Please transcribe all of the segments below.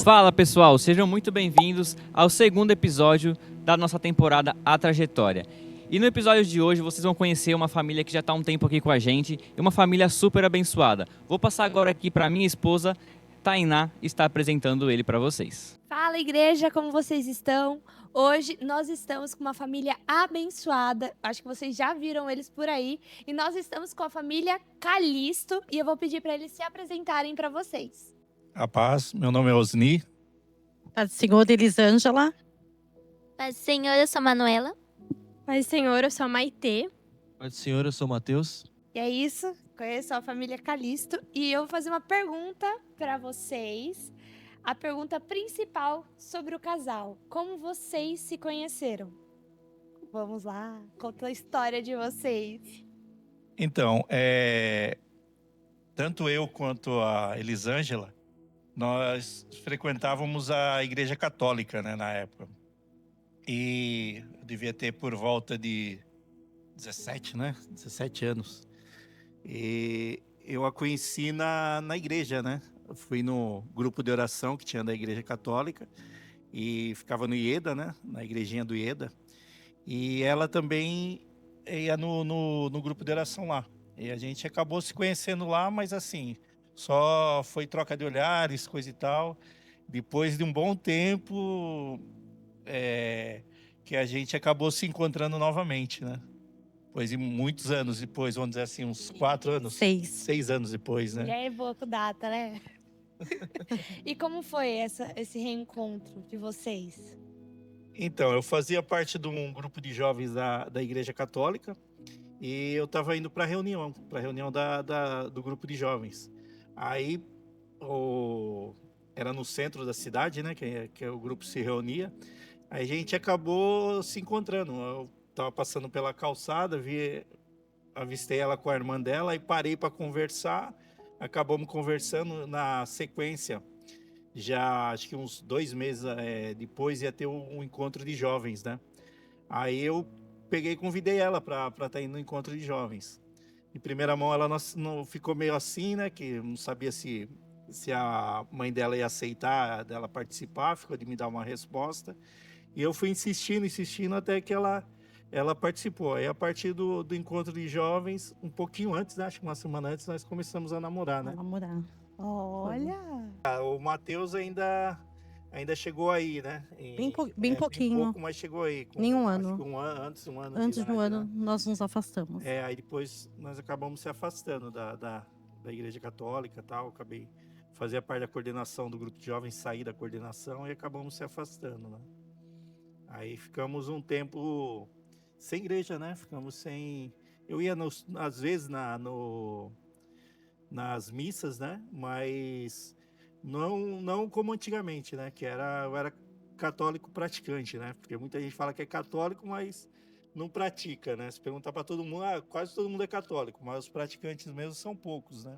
Fala pessoal, sejam muito bem-vindos ao segundo episódio da nossa temporada A Trajetória. E no episódio de hoje vocês vão conhecer uma família que já está há um tempo aqui com a gente e uma família super abençoada. Vou passar agora aqui para minha esposa, Tainá, está apresentando ele para vocês. Fala igreja, como vocês estão? Hoje nós estamos com uma família abençoada, acho que vocês já viram eles por aí, e nós estamos com a família Calisto e eu vou pedir para eles se apresentarem para vocês. A paz, meu nome é Osni. Paz do Senhor, Elisângela. Paz do Senhor, eu sou Manuela. Paz do Senhor, eu sou a Maitê. Paz do Senhor, eu sou Matheus. E é isso, conheço a família Calisto e eu vou fazer uma pergunta para vocês. A pergunta principal sobre o casal. Como vocês se conheceram? Vamos lá, conta a história de vocês. Então, tanto eu quanto a Elisângela, nós frequentávamos a igreja católica, né, na época. E eu devia ter por volta de 17 anos. E eu a conheci na igreja, né? Eu fui no grupo de oração que tinha da igreja católica e ficava no Ieda, né? Na igrejinha do Ieda. E ela também ia no grupo de oração lá. E a gente acabou se conhecendo lá, mas assim, só foi troca de olhares, coisa e tal. Depois de um bom tempo, que a gente acabou se encontrando novamente, né? Depois de muitos anos depois, vamos dizer assim, uns 4 anos. 6 anos depois, né? Já é pouco data, né? E como foi esse reencontro de vocês? Então, eu fazia parte de um grupo de jovens da Igreja Católica e eu estava indo para a reunião do grupo de jovens. Aí, era no centro da cidade, né, que o grupo se reunia. Aí a gente acabou se encontrando. Eu estava passando pela calçada, avistei ela com a irmã dela e parei para conversar. Acabamos conversando na sequência. Já acho que uns 2 meses depois ia ter um encontro de jovens, né? Aí eu peguei e convidei ela para estar indo no encontro de jovens. Em primeira mão ela não ficou meio assim, né? Que não sabia se a mãe dela ia aceitar dela participar, ficou de me dar uma resposta. E eu fui insistindo até que ela participou. Aí a partir do encontro de jovens, um pouquinho antes, né? Acho que uma semana antes, nós começamos a namorar, né? Olha! O Matheus ainda chegou aí, né? Bem pouquinho. Bem pouco, mas chegou aí. Nenhum ano. Acho que um ano antes Antes de do idade, ano, né? nós nos afastamos. Aí depois nós acabamos se afastando da Igreja Católica e tal. Acabei fazia parte da coordenação do grupo de jovens, saí da coordenação e acabamos se afastando, né? Aí ficamos um tempo sem igreja, né? Ficamos sem... Eu ia, às vezes, nas missas, né? Mas não como antigamente, né? Que eu era católico praticante, né? Porque muita gente fala que é católico, mas não pratica, né? Se perguntar para todo mundo, quase todo mundo é católico, mas os praticantes mesmo são poucos, né?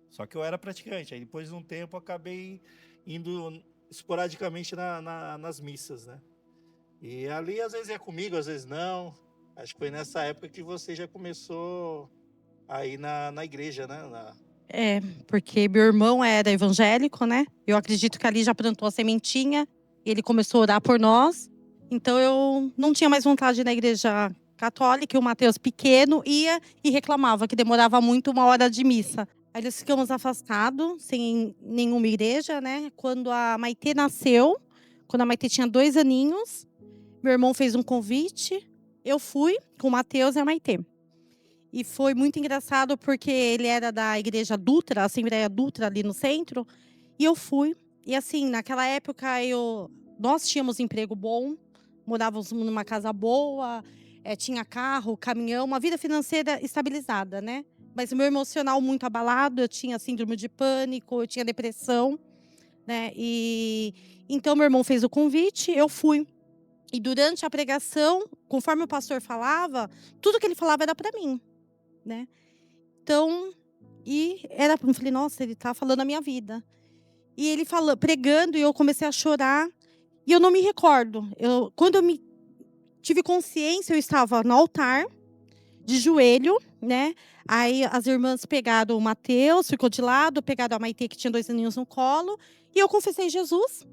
Só que eu era praticante. Aí depois de um tempo acabei indo esporadicamente nas missas, né? E ali às vezes é comigo, às vezes não. Acho que foi nessa época que você já começou aí na igreja, né? Porque meu irmão era evangélico, né? Eu acredito que ali já plantou a sementinha. Ele começou a orar por nós. Então eu não tinha mais vontade na igreja católica. E o Matheus, pequeno, ia e reclamava que demorava muito 1 hora de missa. Aí nós ficamos afastados, sem nenhuma igreja, né? Quando a Maitê nasceu, quando a Maitê tinha 2 aninhos, meu irmão fez um convite. Eu fui com o Matheus e a Maitê. E foi muito engraçado porque ele era da igreja Dutra, a Assembleia Dutra ali no centro. E eu fui. E assim, naquela época, nós tínhamos emprego bom, morávamos numa casa boa, tinha carro, caminhão, uma vida financeira estabilizada, né? Mas o meu emocional muito abalado, eu tinha síndrome de pânico, eu tinha depressão, né? E então meu irmão fez o convite, eu fui. E durante a pregação, conforme o pastor falava, tudo que ele falava era para mim, né? Então, eu falei, nossa, ele tá falando a minha vida. E ele pregando, e eu comecei a chorar. E eu não me recordo. Quando eu tive consciência, eu estava no altar, de joelho, né? Aí as irmãs pegaram o Mateus, ficou de lado, pegaram a Maitê, que tinha 2 aninhos no colo, e eu confessei Jesus.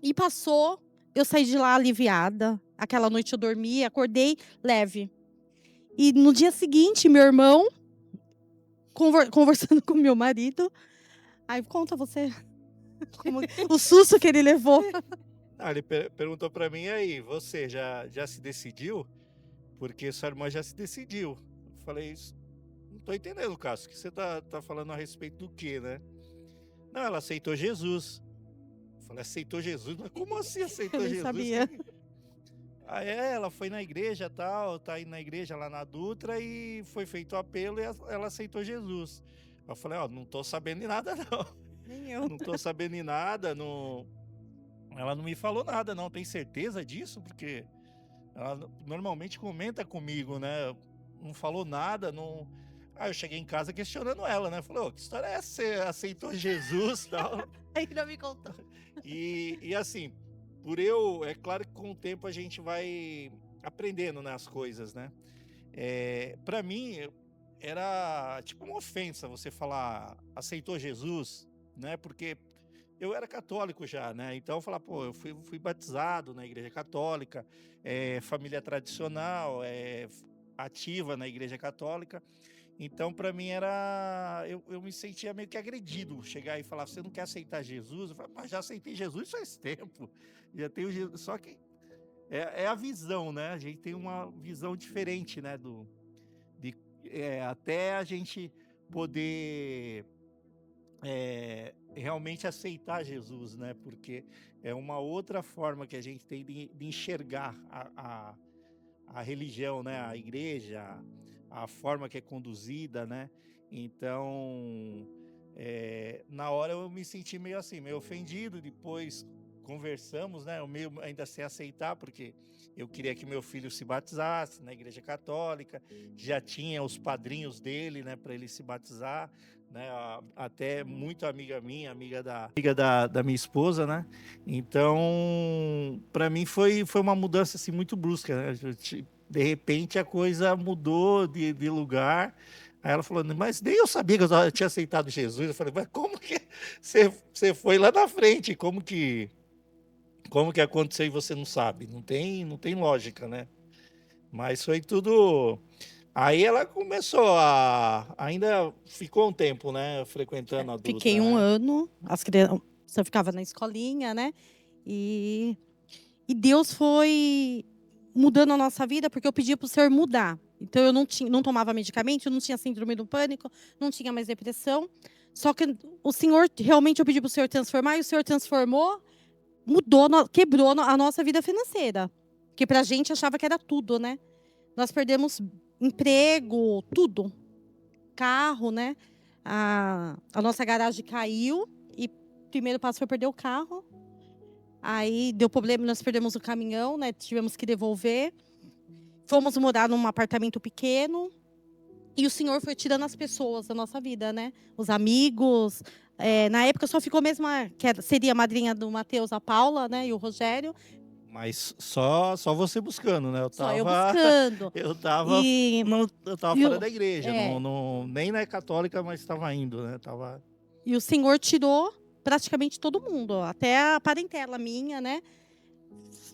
E passou, eu saí de lá aliviada. Aquela noite eu dormi, acordei leve. E no dia seguinte, meu irmão, conversando com meu marido, aí conta você o susto que ele levou. Ele perguntou para mim, e aí, você já se decidiu? Porque sua irmã já se decidiu. Eu falei, não tô entendendo, Cássio, o que você tá falando a respeito do quê, né? Não, ela aceitou Jesus. Eu falei, aceitou Jesus? Mas como assim aceitou Eu nem Jesus? sabia. Ah, ela foi na igreja tal, tá indo na igreja lá na Dutra e foi feito o apelo e ela aceitou Jesus. Eu falei, não tô sabendo de nada não. Nem eu. Não tô sabendo de nada, ela não me falou nada não, tem certeza disso? Porque ela normalmente comenta comigo, né? Não falou nada, não... Aí eu cheguei em casa questionando ela, né? Falei, que história é essa? Você aceitou Jesus e tal? Aí não me contou. E assim, é claro que com o tempo a gente vai aprendendo, né, as coisas, né? Para mim, era tipo uma ofensa você falar, aceitou Jesus, né? Porque eu era católico já, né? Então eu falava, eu fui batizado na igreja católica, família tradicional, ativa na igreja católica. Então, para mim, eu me sentia meio que agredido. Chegar e falar, você não quer aceitar Jesus? Eu falei, mas já aceitei Jesus faz tempo. Já tenho Jesus. Só que é a visão, né? A gente tem uma visão diferente, né? Até a gente poder realmente aceitar Jesus, né? Porque é uma outra forma que a gente tem de enxergar a religião, né? A igreja, a forma que é conduzida, né? Então, na hora eu me senti meio assim, meio ofendido. Depois conversamos, né? Eu meio ainda sem aceitar, porque eu queria que meu filho se batizasse na igreja católica. Já tinha os padrinhos dele, né? Para ele se batizar, né? Até muito amiga minha, amiga da minha esposa, né? Então, para mim foi uma mudança assim muito brusca, né? De repente a coisa mudou de lugar. Aí ela falou, mas nem eu sabia que eu tinha aceitado Jesus. Eu falei, mas como que você foi lá na frente? Como que aconteceu e você não sabe? Não tem lógica, né? Mas foi tudo. Aí ela começou ainda ficou um tempo, né? Frequentando a Dutra. Fiquei um né? ano, as crianças, eu ficava na escolinha, né? E Deus foi mudando a nossa vida porque eu pedi para o Senhor mudar. Então eu não tomava medicamento, eu não tinha síndrome do pânico, não tinha mais depressão. Só que o Senhor, realmente eu pedi para o Senhor transformar e o Senhor transformou, mudou, quebrou a nossa vida financeira. Porque para a gente achava que era tudo, né? Nós perdemos emprego, tudo. Carro, né? A nossa garagem caiu e o primeiro passo foi perder o carro. Aí deu problema, nós perdemos o caminhão, né? Tivemos que devolver. Fomos morar num apartamento pequeno. E o Senhor foi tirando as pessoas da nossa vida, né? Os amigos. Na época só ficou mesmo, seria a madrinha do Mateus, a Paula, né? E o Rogério. Mas só você buscando, né? Só eu buscando. Eu tava E fora da igreja, é. nem na católica, mas estava indo, né? E o Senhor tirou praticamente todo mundo, até a parentela minha, né?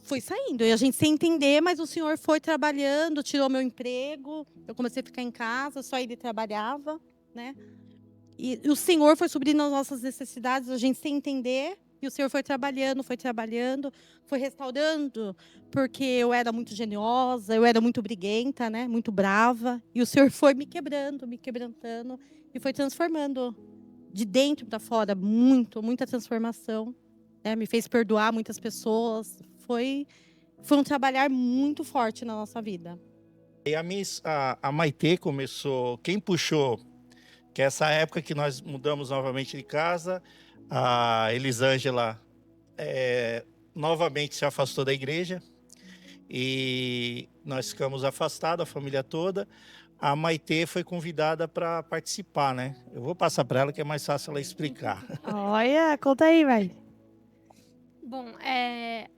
Foi saindo. E a gente sem entender, mas o Senhor foi trabalhando, tirou meu emprego. Eu comecei a ficar em casa, só ele trabalhava, né? E o Senhor foi suprindo as nossas necessidades, a gente sem entender. E o Senhor foi trabalhando, foi restaurando, porque eu era muito geniosa, eu era muito briguenta, né? Muito brava. E o Senhor foi me quebrando, me quebrantando e foi transformando de dentro para fora, muita transformação. Né? Me fez perdoar muitas pessoas. Foi um trabalhar muito forte na nossa vida. E a Maitê começou, quem puxou, que é essa época que nós mudamos novamente de casa, a Elisângela novamente se afastou da igreja e nós ficamos afastados, a família toda. A Maitê foi convidada para participar, né? Eu vou passar para ela que é mais fácil ela explicar. Olha, conta aí, vai. Bom,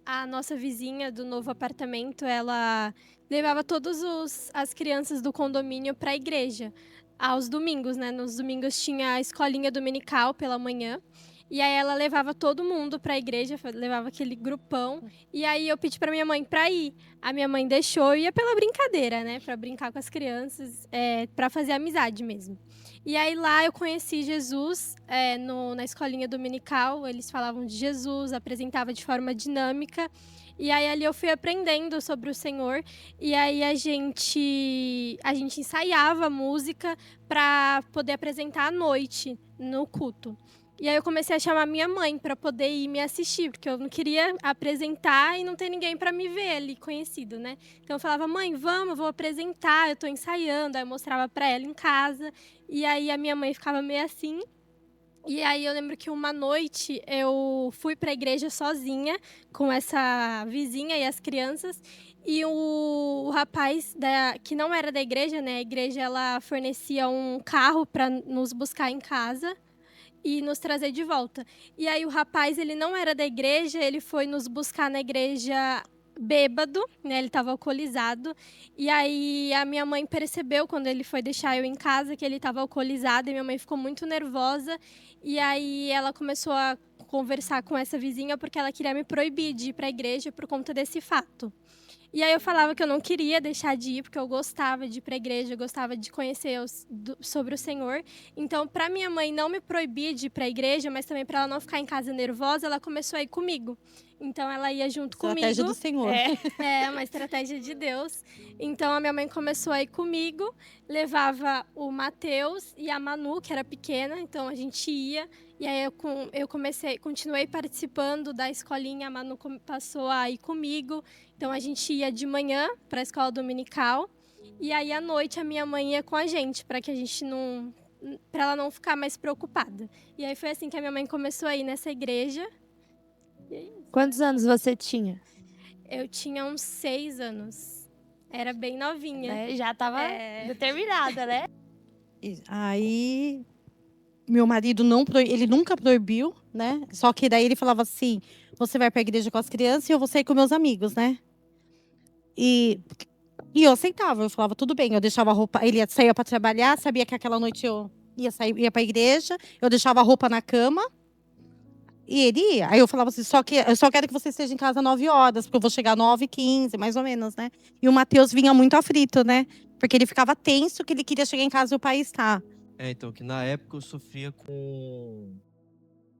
a nossa vizinha do novo apartamento, ela levava todas as crianças do condomínio para a igreja, aos domingos, né? Nos domingos tinha a escolinha dominical pela manhã, e aí ela levava todo mundo para a igreja, levava aquele grupão, e aí eu pedi para minha mãe para ir. A minha mãe deixou, ia pela brincadeira, né? Para brincar com as crianças, para fazer amizade mesmo. E aí lá eu conheci Jesus na escolinha dominical, eles falavam de Jesus, apresentava de forma dinâmica. E aí ali eu fui aprendendo sobre o Senhor. E aí a gente ensaiava a música para poder apresentar à noite no culto. E aí eu comecei a chamar minha mãe para poder ir me assistir, porque eu não queria apresentar e não ter ninguém para me ver ali conhecido, né? Então eu falava: "Mãe, vamos, eu vou apresentar, eu estou ensaiando". Aí eu mostrava para ela em casa. E aí a minha mãe ficava meio assim. E aí eu lembro que uma noite eu fui para a igreja sozinha com essa vizinha e as crianças, e o rapaz que não era da igreja, né? A igreja ela fornecia um carro para nos buscar em casa e nos trazer de volta. E aí o rapaz, ele não era da igreja, ele foi nos buscar na igreja bêbado, né? Ele estava alcoolizado. E aí a minha mãe percebeu quando ele foi deixar eu em casa que ele estava alcoolizado, e minha mãe ficou muito nervosa. E aí ela começou a conversar com essa vizinha porque ela queria me proibir de ir para a igreja por conta desse fato. E aí eu falava que eu não queria deixar de ir, porque eu gostava de ir para a igreja, eu gostava de conhecer sobre o Senhor. Então, para minha mãe não me proibir de ir para a igreja, mas também para ela não ficar em casa nervosa, ela começou a ir comigo. Então, ela ia junto Estratégia comigo. do Senhor. É uma estratégia de Deus. Então, a minha mãe começou a ir comigo, levava o Matheus e a Manu, que era pequena, então a gente ia. E aí eu continuei participando da escolinha, a Manu passou a ir comigo. Então a gente ia de manhã para a escola dominical, e aí à noite a minha mãe ia com a gente, para ela não ficar mais preocupada. E aí foi assim que a minha mãe começou a ir nessa igreja. Quantos anos você tinha? Eu tinha uns 6 anos. Era bem novinha. Né? Já estava determinada, né? Aí, meu marido ele nunca proibiu, né? Só que daí ele falava assim: você vai para a igreja com as crianças e eu vou sair com meus amigos, né? E eu aceitava, eu falava: tudo bem, eu deixava a roupa, ele saía para trabalhar, sabia que aquela noite eu ia para a igreja, eu deixava a roupa na cama. E ele ia. Aí eu falava assim: eu só quero que você esteja em casa 9 horas, porque eu vou chegar 9h15, mais ou menos, né? E o Matheus vinha muito aflito, né? Porque ele ficava tenso que ele queria chegar em casa e o pai estar. Então, que na época eu sofria com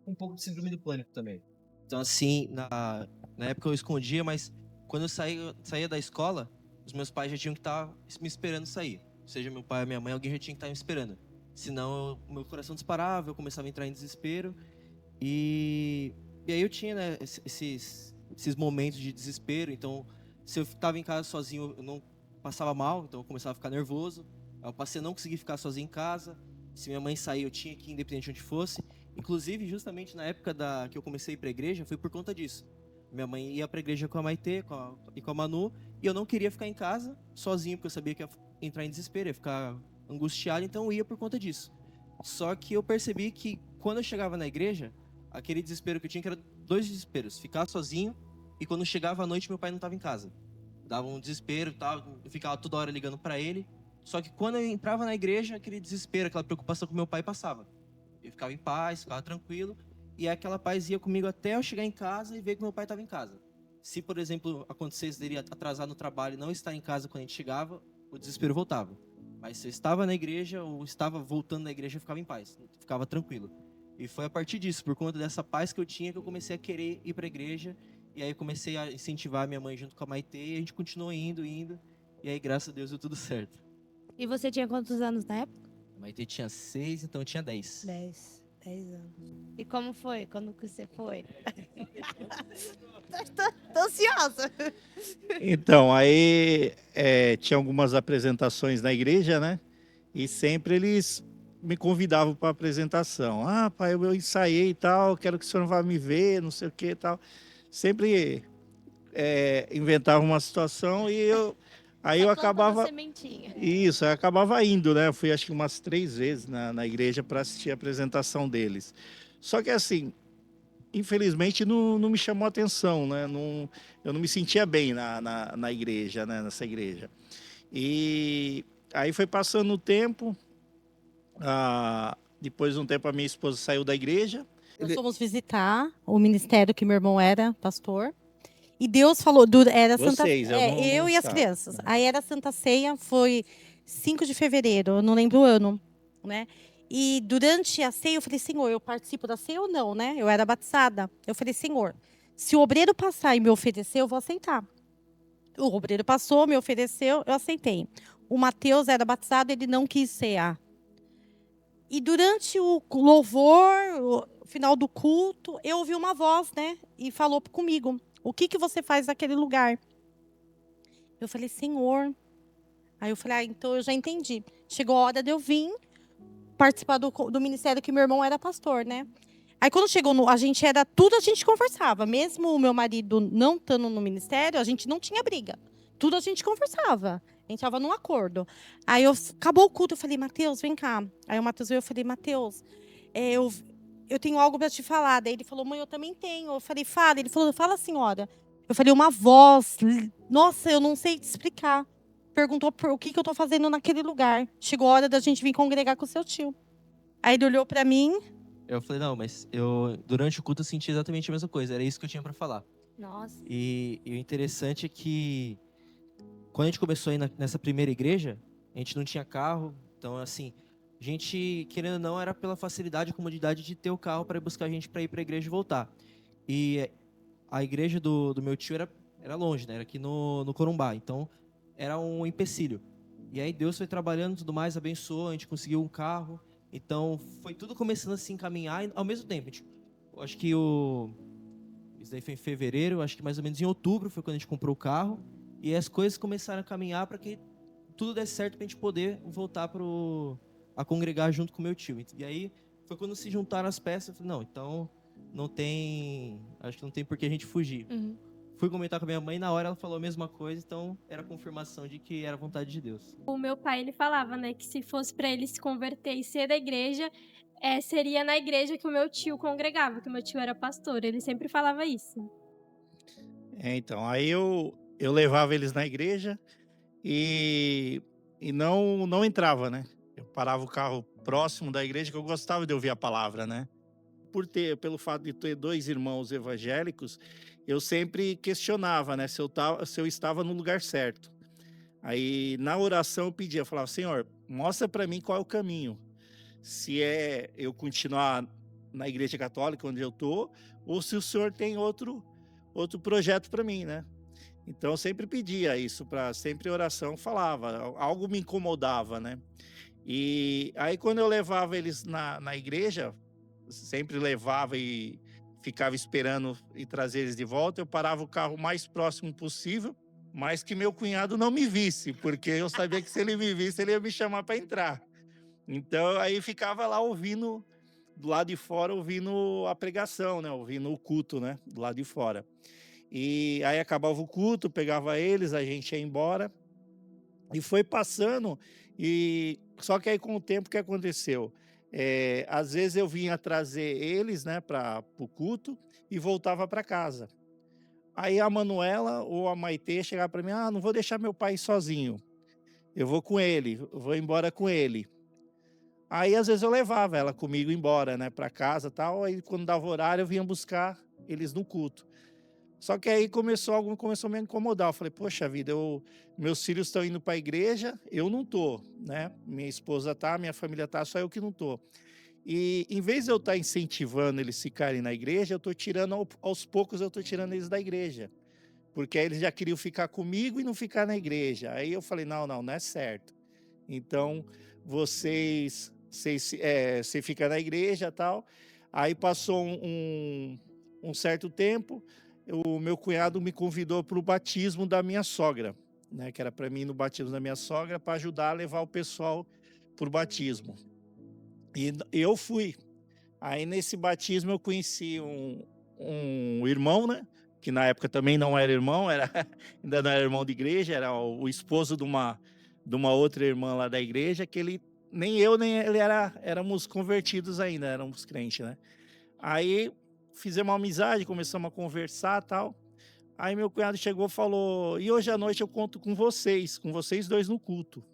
um pouco de síndrome do pânico também. Então, assim, na época eu escondia, mas quando eu saía da escola, os meus pais já tinham que estar me esperando sair. Seja meu pai ou minha mãe, alguém já tinha que estar me esperando. Senão, o meu coração disparava, eu começava a entrar em desespero. E aí eu tinha, né, esses momentos de desespero. Então, se eu estava em casa sozinho, eu não passava mal, então eu começava a ficar nervoso. Eu passei a não conseguir ficar sozinho em casa. Se minha mãe sair, eu tinha que ir, independente de onde fosse. Inclusive, justamente na época que eu comecei a ir para a igreja, foi por conta disso. Minha mãe ia para a igreja com a Maitê e com a Manu, e eu não queria ficar em casa sozinho, porque eu sabia que ia entrar em desespero, ia ficar angustiado, então eu ia por conta disso. Só que eu percebi que quando eu chegava na igreja, aquele desespero que eu tinha, que era 2 desesperos: ficar sozinho, e quando chegava à noite meu pai não estava em casa. Dava um desespero, eu ficava toda hora ligando para ele. Só que quando eu entrava na igreja, aquele desespero, aquela preocupação com meu pai passava. Eu ficava em paz, ficava tranquilo, e aquela paz ia comigo até eu chegar em casa e ver que meu pai estava em casa. Se, por exemplo, acontecesse dele atrasar no trabalho e não estar em casa quando a gente chegava, o desespero voltava. Mas se eu estava na igreja ou estava voltando na igreja, eu ficava em paz, ficava tranquilo. E foi a partir disso, por conta dessa paz que eu tinha, que eu comecei a querer ir para a igreja. E aí eu comecei a incentivar a minha mãe junto com a Maitê, e a gente continuou indo. E aí, graças a Deus, deu tudo certo. E você tinha quantos anos na época? A Maitê tinha 6, então eu tinha 10. 10 anos. E como foi? Quando que você foi? tô ansiosa. Então, aí tinha algumas apresentações na igreja, né? E sempre eles me convidavam para apresentação. Ah, pai, eu ensaiei e tal, quero que o senhor vá me ver, não sei o que e tal. Sempre inventava uma situação e aí eu acabava... Sementinha. Isso, eu acabava indo, né? Eu fui acho que umas 3 vezes na igreja para assistir a apresentação deles. Só que assim, infelizmente não me chamou atenção, né? Não, eu não me sentia bem na igreja, né? Nessa igreja. E aí foi passando o tempo, depois de um tempo a minha esposa saiu da igreja. Nós fomos visitar o ministério que meu irmão era pastor. E Deus falou, era Santa Vocês, eu não eu e as estava, crianças. né? Aí era Santa Ceia, foi 5 de fevereiro, eu não lembro o ano, né? E durante a ceia eu falei, Senhor, eu participo da ceia ou não, né? Eu era batizada. Eu falei, Senhor, se o obreiro passar e me oferecer, eu vou aceitar. O obreiro passou, me ofereceu, eu aceitei. O Mateus era batizado, ele não quis cear. E durante o louvor, o final do culto, eu ouvi uma voz, né? E falou comigo, o que você faz naquele lugar? Eu falei, Senhor. Aí eu falei, então eu já entendi. Chegou a hora de eu vir participar do ministério que meu irmão era pastor, né? Aí quando chegou a gente era tudo, a gente conversava. Mesmo o meu marido não estando no ministério, a gente não tinha briga. Tudo a gente conversava. A gente estava num acordo. Aí acabou o culto, eu falei, Mateus, vem cá. Aí o Mateus veio, eu falei, Mateus, eu tenho algo para te falar. Daí ele falou, mãe, eu também tenho. Eu falei, fala. Ele falou, fala, senhora. Eu falei, uma voz, nossa, eu não sei te explicar. Perguntou o que eu estou fazendo naquele lugar. Chegou a hora da gente vir congregar com o seu tio. Aí ele olhou para mim. Eu falei, não, mas durante o culto eu senti exatamente a mesma coisa. Era isso que eu tinha para falar. Nossa. E o interessante é que quando a gente começou a ir nessa primeira igreja, a gente não tinha carro. Então, assim, a gente, querendo ou não, era pela facilidade e comodidade de ter o carro para buscar a gente para ir para a igreja e voltar. E a igreja do meu tio era longe, né? Era aqui no Corumbá. Então, era um empecilho. E aí Deus foi trabalhando e tudo mais, abençoou, a gente conseguiu um carro. Então, foi tudo começando a se encaminhar. E, ao mesmo tempo, eu acho que isso daí foi em fevereiro, acho que mais ou menos em outubro foi quando a gente comprou o carro. E as coisas começaram a caminhar para que tudo desse certo para a gente poder voltar a congregar junto com o meu tio. E aí foi quando se juntaram as peças. Eu falei, não, então acho que não tem por que a gente fugir. Uhum. Fui comentar com a minha mãe, na hora ela falou a mesma coisa, então era confirmação de que era vontade de Deus. O meu pai, ele falava, né, que se fosse para ele se converter e ser da igreja, seria na igreja que o meu tio congregava, que o meu tio era pastor. Ele sempre falava isso. Então, aí eu levava eles na igreja e não entrava, né? Eu parava o carro próximo da igreja, que eu gostava de ouvir a palavra, né? Pelo fato de ter 2 irmãos evangélicos, eu sempre questionava, né, se eu estava no lugar certo. Aí, na oração, eu pedia, eu falava, Senhor, mostra para mim qual é o caminho. Se é eu continuar na igreja católica onde eu tô, ou se o Senhor tem outro projeto para mim, né? Então, eu sempre pedia isso, sempre oração falava, algo me incomodava, né? E aí, quando eu levava eles na igreja, sempre levava e ficava esperando e trazer eles de volta, eu parava o carro o mais próximo possível, mas que meu cunhado não me visse, porque eu sabia que se ele me visse, ele ia me chamar para entrar. Então, aí ficava lá ouvindo, do lado de fora, ouvindo a pregação, né? Ouvindo o culto, né? Do lado de fora. E aí acabava o culto, pegava eles, a gente ia embora. E foi passando, só que aí com o tempo, o que aconteceu? Às vezes eu vinha trazer eles, né, para o culto e voltava para casa. Aí a Manuela ou a Maitê chegava para mim, não vou deixar meu pai sozinho, eu vou com ele, eu vou embora com ele. Aí às vezes eu levava ela comigo embora, né, para casa, tal. Aí quando dava horário eu vinha buscar eles no culto. Só que aí algo começou a me incomodar. Eu falei, poxa vida, meus filhos estão indo para a igreja, eu não tô, né? Minha esposa tá, minha família tá, só eu que não tô. E em vez de eu estar incentivando eles ficarem na igreja, eu tô tirando aos poucos, eu tô tirando eles da igreja. Porque aí eles já queriam ficar comigo e não ficar na igreja. Aí eu falei, não é certo. Então, você fica na igreja, tal. Aí passou um certo tempo, o meu cunhado me convidou para o batismo da minha sogra, né? Que era para mim ir no batismo da minha sogra, para ajudar a levar o pessoal para o batismo. E eu fui. Aí nesse batismo eu conheci um irmão, né? Que na época também não era irmão, ainda não era irmão de igreja, era o esposo de uma outra irmã lá da igreja, que nem eu nem ele éramos convertidos ainda, éramos crentes, né? Aí fizemos uma amizade, começamos a conversar, tal. Aí meu cunhado chegou e falou: "E hoje à noite eu conto com vocês dois no culto".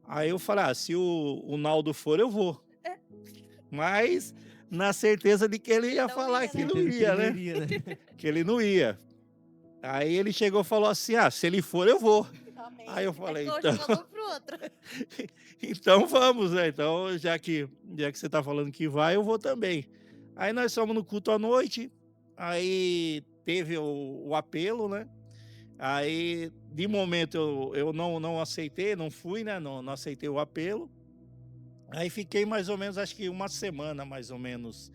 Aí eu falei: "Ah, se o Naldo for, eu vou". Mas na certeza de que ele ia Não falar ia, que né? não ia, né? Iria, né? Que ele não ia. Aí ele chegou e falou assim: "Ah, se ele for, eu vou". Aí eu falei: Hoje "Então, falou pro outro. então vamos, né? Então, já que você tá falando que vai, eu vou também". Aí nós fomos no culto à noite, aí teve o apelo, né? Aí, de momento, eu não aceitei, não fui, né? Não aceitei o apelo. Aí fiquei mais ou menos, acho que uma semana, mais ou menos,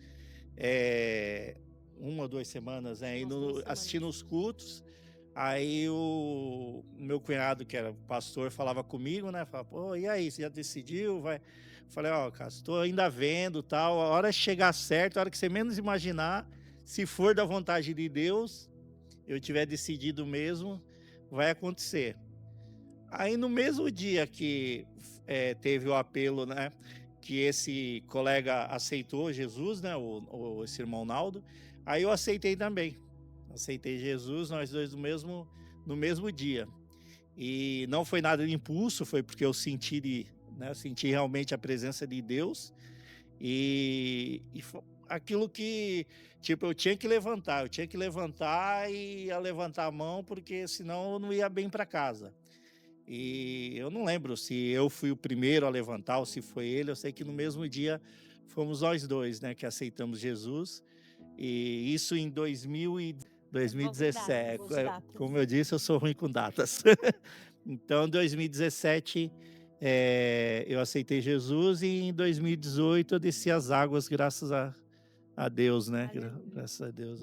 eh, 1 ou 2 semanas, né, Umas 2 assistindo semanas. os cultos. Aí o meu cunhado, que era pastor, falava comigo, né, falava: "Pô, e aí, você já decidiu? Vai". Falei: "Ó, cara, estou ainda vendo, tal, a hora chegar certo, a hora que você menos imaginar, se for da vontade de Deus, eu tiver decidido mesmo, vai acontecer". Aí no mesmo dia que teve o apelo, né, que esse colega aceitou Jesus, né, esse irmão Naldo, aí eu aceitei também. Aceitei Jesus, nós dois no mesmo dia. E não foi nada de impulso, foi porque eu senti realmente a presença de Deus. E aquilo que, tipo, eu tinha que levantar e ia levantar a mão, porque senão eu não ia bem para casa. E eu não lembro se eu fui o primeiro a levantar ou se foi ele. Eu sei que no mesmo dia fomos nós dois, né, que aceitamos Jesus. E isso em Bom com datas, 2017. boas datas. Como eu disse, eu sou ruim com datas. Então, em 2017, eu aceitei Jesus, e em 2018 eu desci as águas, graças a Deus, né? Aleluia. Graças a Deus.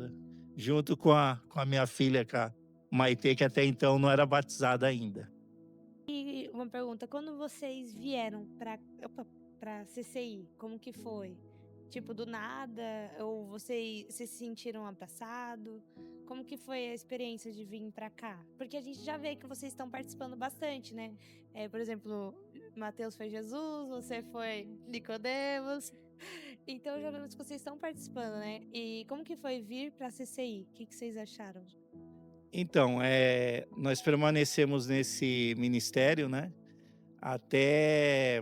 Junto com a minha filha, com a Maitê, que até então não era batizada ainda. E uma pergunta, quando vocês vieram pra CCI, como que foi? Tipo, do nada? Ou vocês se sentiram abraçados? Como que foi a experiência de vir pra cá? Porque a gente já vê que vocês estão participando bastante, né? Por exemplo, Mateus foi Jesus, você foi Nicodemos. Então já vemos que vocês estão participando, né? E como que foi vir pra CCI? O que vocês acharam? Então, nós permanecemos nesse ministério, né? Até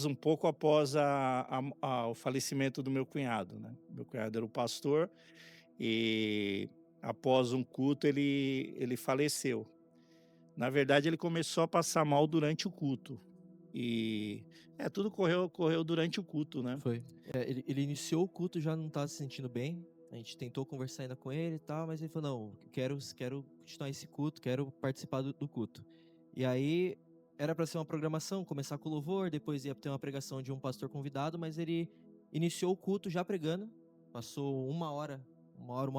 um pouco após o falecimento do meu cunhado, né? Meu cunhado era o pastor, e após um culto ele faleceu. Na verdade, ele começou a passar mal durante o culto. E tudo correu durante o culto, né? Foi. Ele iniciou o culto, já não estava se sentindo bem. A gente tentou conversar ainda com ele e tal, mas ele falou: não, quero continuar esse culto, quero participar do culto. E aí, era para ser uma programação, começar com louvor, depois ia ter uma pregação de um pastor convidado, mas ele iniciou o culto já pregando, passou uma hora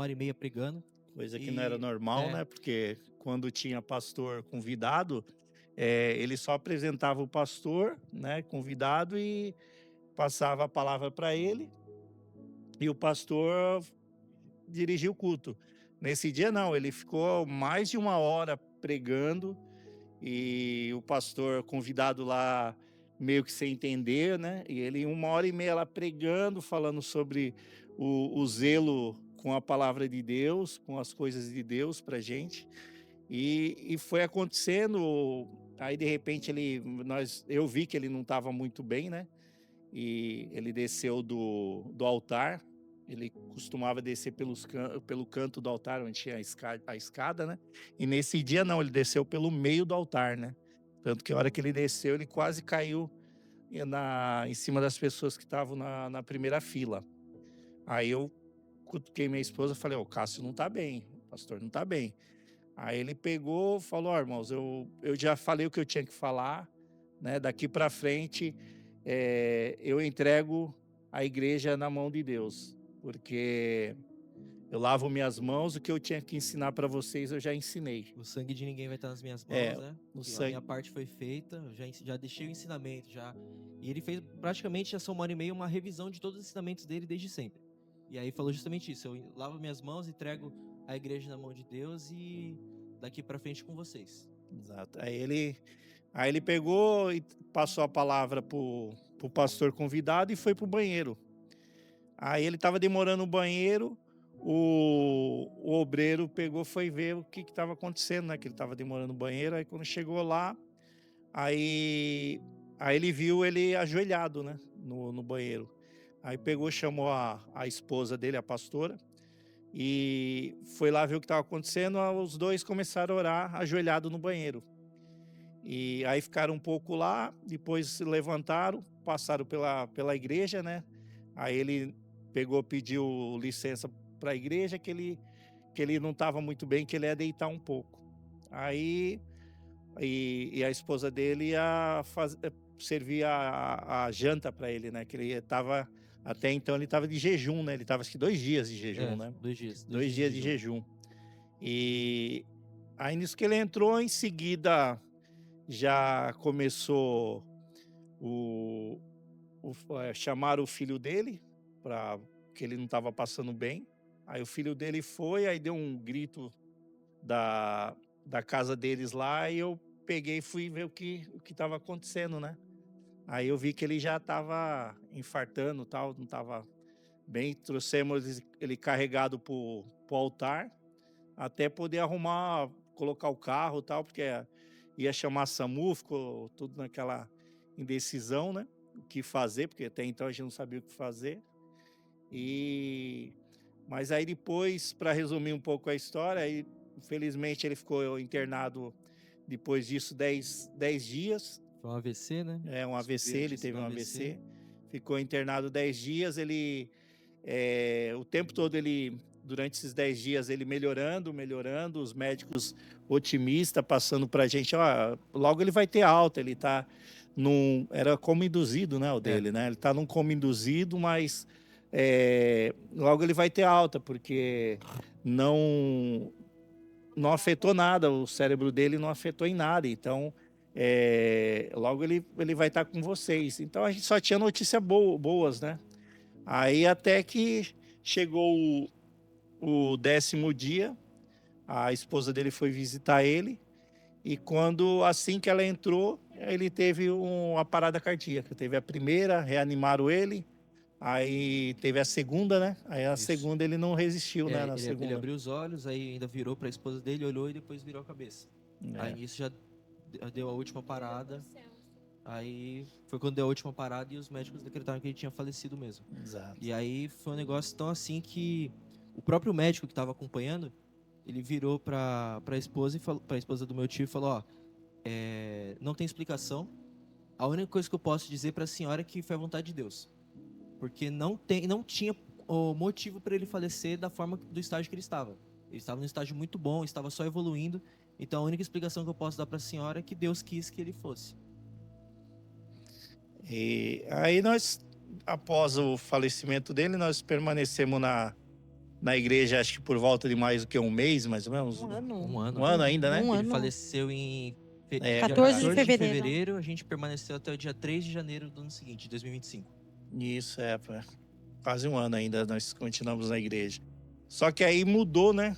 e meia pregando. Coisa que não era normal, é, né? Porque quando tinha pastor convidado, ele só apresentava o pastor, né, convidado, e passava a palavra para ele, e o pastor dirigia o culto. Nesse dia não, ele ficou mais de uma hora pregando, e o pastor convidado lá meio que sem entender, né? E ele 1 hora e meia lá pregando, falando sobre o zelo com a palavra de Deus, com as coisas de Deus pra gente. E foi acontecendo. Aí de repente eu vi que ele não estava muito bem, né? E ele desceu do altar. Ele costumava descer pelo canto do altar, onde tinha a escada, né? E nesse dia não, ele desceu pelo meio do altar, né? Tanto que a hora que ele desceu, ele quase caiu em cima das pessoas que estavam na primeira fila. Aí eu cutuquei minha esposa e falei: "Ó, o Cássio não tá bem, o pastor não tá bem". Aí ele pegou, falou: "Ó, irmãos, eu já falei o que eu tinha que falar, né? Daqui para frente, eu entrego a igreja na mão de Deus, porque eu lavo minhas mãos, o que eu tinha que ensinar para vocês eu já ensinei". O sangue de ninguém vai estar nas minhas mãos, É, né? o A sangue. minha parte foi feita, eu já deixei o ensinamento, já. E ele fez praticamente essa 1 hora e meia uma revisão de todos os ensinamentos dele desde sempre. E aí falou justamente isso: eu lavo minhas mãos, entrego a igreja na mão de Deus e daqui pra frente com vocês. Exato. Aí ele pegou e passou a palavra pro pastor convidado e foi pro banheiro. Aí ele estava demorando no banheiro, o obreiro pegou, foi ver o que estava acontecendo, né? Que ele estava demorando no banheiro. Aí quando chegou lá, aí, aí ele viu ele ajoelhado, né? No banheiro. Aí pegou, chamou a esposa dele, a pastora, e foi lá ver o que estava acontecendo. Os dois começaram a orar ajoelhado no banheiro. E aí ficaram um pouco lá, depois se levantaram, passaram pela igreja, né? Aí ele pegou, pediu licença para a igreja, que ele não estava muito bem, que ele ia deitar um pouco. Aí e a esposa dele ia servir a janta para ele, né? Que ele estava, até então ele estava de jejum, né? Ele estava acho que 2 dias de jejum, né? 2 dias. 2 dias de jejum. E aí nisso que ele entrou, em seguida já começou chamar o filho dele, que ele não estava passando bem. Aí o filho dele foi, aí deu um grito da casa deles lá, e eu peguei e fui ver o que estava acontecendo, né? Aí eu vi que ele já estava infartando, tal, não estava bem. Trouxemos ele carregado pro altar, até poder arrumar, colocar o carro, tal, porque ia chamar SAMU, ficou tudo naquela indecisão, né? O que fazer, porque até então a gente não sabia o que fazer. Mas aí depois, para resumir um pouco a história, aí, infelizmente ele ficou internado depois disso 10 dias. Foi um AVC, né? É, um AVC, ele teve um AVC. Ficou internado 10 dias, o tempo todo durante esses 10 dias, ele melhorando, os médicos otimistas, passando pra gente, ó, logo ele vai ter alta, ele tá era coma induzido, né, o dele, né? Ele tá num coma induzido, mas logo ele vai ter alta, porque não afetou nada, o cérebro dele não afetou em nada, então logo ele vai estar com vocês. Então a gente só tinha notícias boas, né? Aí até que chegou o 10º dia, a esposa dele foi visitar ele, e assim que ela entrou, ele teve uma parada cardíaca. Teve a primeira, reanimaram ele, aí teve a segunda, né? Aí a segunda ele não resistiu, né? Na segunda. Ele abriu os olhos, aí ainda virou para a esposa dele, olhou e depois virou a cabeça. Aí nisso já deu a última parada. Aí foi quando deu a última parada e os médicos decretaram que ele tinha falecido mesmo. Exato. E aí foi um negócio tão assim que o próprio médico que estava acompanhando, ele virou para a esposa para a esposa do meu tio e falou: ó, não tem explicação. A única coisa que eu posso dizer para a senhora é que foi a vontade de Deus, porque não tinha o motivo para ele falecer da forma do estágio que ele estava. Ele estava num estágio muito bom, estava só evoluindo. Então a única explicação que eu posso dar para a senhora é que Deus quis que ele fosse. E aí nós, após o falecimento dele, nós permanecemos na igreja, acho que por volta de mais do que um mês, mais ou menos. Um ano. Um ano ainda, né? Um Ele ano. faleceu em 14 de 14 fevereiro. A gente permaneceu até o dia 3 de janeiro do ano seguinte, de 2025. Isso, quase um ano ainda nós continuamos na igreja. Só que aí mudou, né?